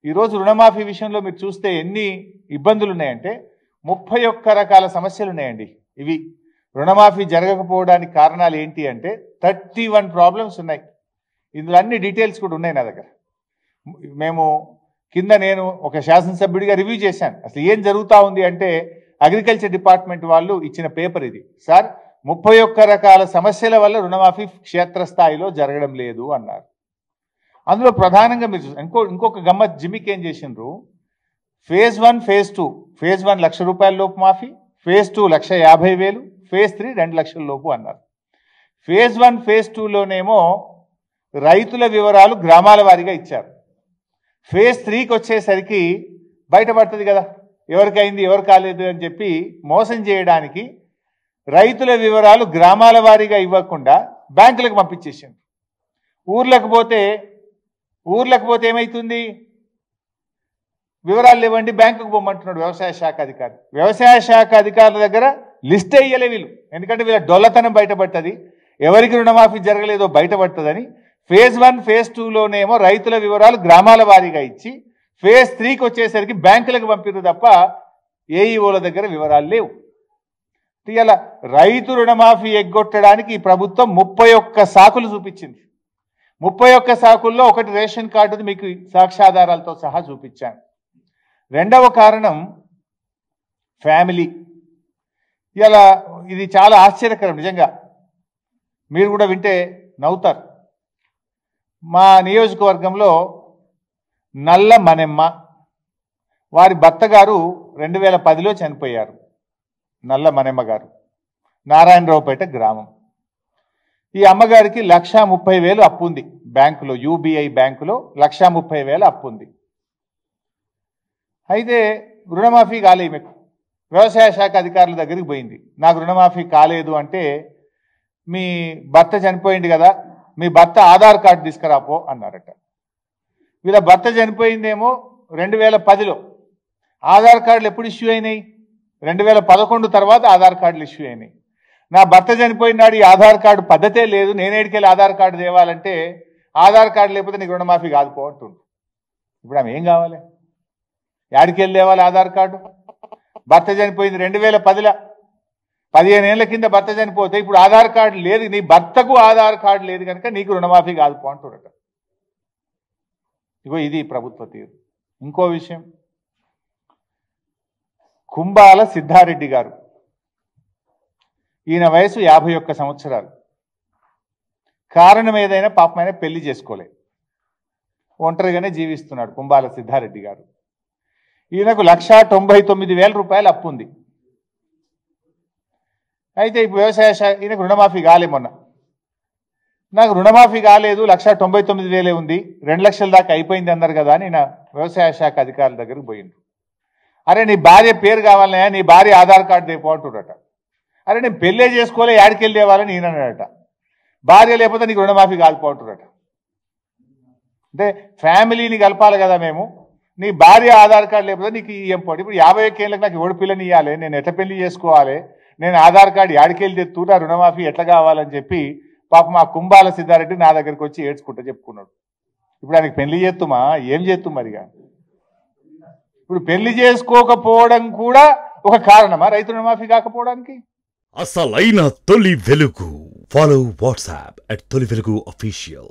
ఈరోజు రుణమాఫీ విషయంలో మీరు చూస్తే ఎన్ని ఇబ్బందులు ఉన్నాయంటే 31 రకాల సమస్యలు ఉన్నాయండి. ఇవి రుణమాఫీ జరగకపోవడానికి కారణాలు ఏంటి అంటే 31 ప్రాబ్లమ్స్ ఉన్నాయి. ఇందులో అన్ని డీటెయిల్స్ కూడా ఉన్నాయి నా దగ్గర. మేము కింద నేను ఒక శాసనసభ్యుడిగా రివ్యూ చేశాను. అసలు ఏం జరుగుతూ ఉంది అంటే అగ్రికల్చర్ డిపార్ట్మెంట్ వాళ్ళు ఇచ్చిన పేపర్ ఇది. సార్ 31 రకాల సమస్యల వల్ల రుణమాఫీ క్షేత్రస్థాయిలో జరగడం లేదు అన్నారు. అందులో ప్రధానంగా మీరు ఇంకొక గమ్మత్ జిమిక్ ఏం చేసిండ్రు, ఫేజ్ 1 ఫేజ్ 2. ఫేజ్ 1 1,00,000 రూపాయల లోపు మాఫీ, ఫేజ్ 2 1,50,000, ఫేజ్ 3 2 లక్షల లోపు అన్నారు. ఫేజ్ 1 ఫేజ్ 2లోనేమో రైతుల వివరాలు గ్రామాల వారీగా ఇచ్చారు. ఫేజ్ 3కి వచ్చేసరికి బయటపడుతుంది కదా ఎవరికైంది ఎవరు కాలేదు అని చెప్పి మోసం చేయడానికి రైతుల వివరాలు గ్రామాల వారీగా ఇవ్వకుండా బ్యాంకులకు పంపించేసింది. ఊర్లకు పోతే ఏమవుతుంది, వివరాలు లేవండి బ్యాంకుకు పోమంటున్నాడు వ్యవసాయ శాఖ అధికారి. వ్యవసాయ శాఖ అధికారుల దగ్గర లిస్ట్ వేయలే వీళ్ళు, ఎందుకంటే వీళ్ళ డొల్లతనం బయటపడుతుంది, ఎవరికి రుణమాఫీ జరగలేదో బయటపడుతుందని. ఫేజ్ 1 ఫేజ్ 2లోనేమో రైతుల వివరాలు గ్రామాల వారీగా ఇచ్చి ఫేజ్ 3కి వచ్చేసరికి బ్యాంకులకు పంపిరు తప్ప ఏఈఓల దగ్గర వివరాలు లేవు. ఇలా రైతు రుణమాఫీ ఎగ్గొట్టడానికి ఈ ప్రభుత్వం 31 సాకులు చూపించింది. 31 సాకుల్లో ఒకటి రేషన్ కార్డుది, మీకు సాక్ష్యాధారాలతో సహా చూపించాను. రెండవ కారణం ఫ్యామిలీ. ఇలా ఇది చాలా ఆశ్చర్యకరం నిజంగా, మీరు కూడా వింటే నవ్వుతారు. మా నియోజకవర్గంలో నల్ల మనెమ్మ, వారి భర్త గారు 2010లో చనిపోయారు. నల్ల మనెమ్మ గారు నారాయణరావుపేట గ్రామం. ఈ అమ్మగారికి 1,30,000 అప్పు ఉంది బ్యాంకులో, యూబీఐ బ్యాంకులో 1,30,000 అప్పు ఉంది. అయితే రుణమాఫీ కాలేదు. మీకు వ్యవసాయ శాఖ అధికారుల దగ్గరికి పోయింది, నాకు రుణమాఫీ కాలేదు అంటే, మీ భర్త చనిపోయింది కదా, మీ భర్త ఆధార్ కార్డు తీసుకురాపో అన్నారట. వీళ్ళ భర్త చనిపోయిందేమో 2010లో, ఆధార్ కార్డులు ఎప్పుడు ఇష్యూ అయినాయి, 2011 తర్వాత ఆధార్ కార్డులు ఇష్యూ అయినాయి. నా భర్త చనిపోయినాడు, ఈ ఆధార్ కార్డు పద్ధతే లేదు, నేనేడికెళ్ళి ఆధార్ కార్డు తేవాలంటే, ఆధార్ కార్డు లేకపోతే నీకు రుణమాఫీ కాదుపో అంటుండు. ఇప్పుడు ఆమె ఏం కావాలి, యాడికెళ్ళి తేవాలి ఆధార్ కార్డు? భర్త చనిపోయింది 2010లో, 15 ఏళ్ల కింద భర్త చనిపోతే ఇప్పుడు ఆధార్ కార్డు లేదు, నీ భర్తకు ఆధార్ కార్డు లేదు కనుక నీకు రుణమాఫీ కాదుపో అంటున్నట. ఇగో ఇది ప్రభుత్వ తీరు. ఇంకో విషయం, కుంబాల సిద్ధారెడ్డి గారు, ఈయన వయసు 51 సంవత్సరాలు. కారణం ఏదైనా పాపమైన పెళ్లి చేసుకోలే, ఒంటరిగానే జీవిస్తున్నాడు కుంబాల సిద్ధారెడ్డి గారు. ఈయనకు 1,99,000 రూపాయలు అప్పు ఉంది. అయితే ఇప్పుడు వ్యవసాయ శాఖ, ఈయనకు రుణమాఫీ కాలే, మొన్న నాకు రుణమాఫీ కాలేదు 1,99,000 ఉంది, 2 లక్షల దాకా అయిపోయింది అన్నారు కదా అని నా వ్యవసాయ శాఖ అధికారుల దగ్గరకు పోయిండు. అరే నీ భార్య పేరు కావాలన్నా, నీ భార్య ఆధార్ కార్డు తెపో అంటుడట. అరే నేను పెళ్ళే చేసుకోలే, యాడికెళ్ళి తేవాలని ఈయన అన్నాడట. భార్య లేకపోతే నీకు రుణమాఫీ కాల్పోంటుడట. అంటే ఫ్యామిలీని కలపాలి కదా మేము, నీ భార్య ఆధార్ కార్డు లేకపోతే నీకు ఏం పోటీ. ఇప్పుడు 51 ఏళ్ళకి నాకు ఎవడు పిల్లని ఇవ్వాలి, నేను ఎట్లా పెళ్లి చేసుకోవాలి, నేను ఆధార్ కార్డు యాడికెళ్ళి తెత్తురా, రుణమాఫీ ఎట్లా కావాలని చెప్పి పాపం మా కుంబాల సిద్ధారెడ్డి నా దగ్గరికి వచ్చి ఏడ్చుకుంటా చెప్పుకున్నాడు. ఇప్పుడు ఆయనకి పెళ్లి చేస్తుమా, ఏం చేస్తు మరిగా? ఇప్పుడు పెళ్లి చేసుకోకపోవడం కూడా ఒక కారణమా రైతు రుణమాఫీ కాకపోవడానికి? అసలైన తొలి వెలుగు. ఫాలో వాట్సాప్ @తొలి వెలుగు official.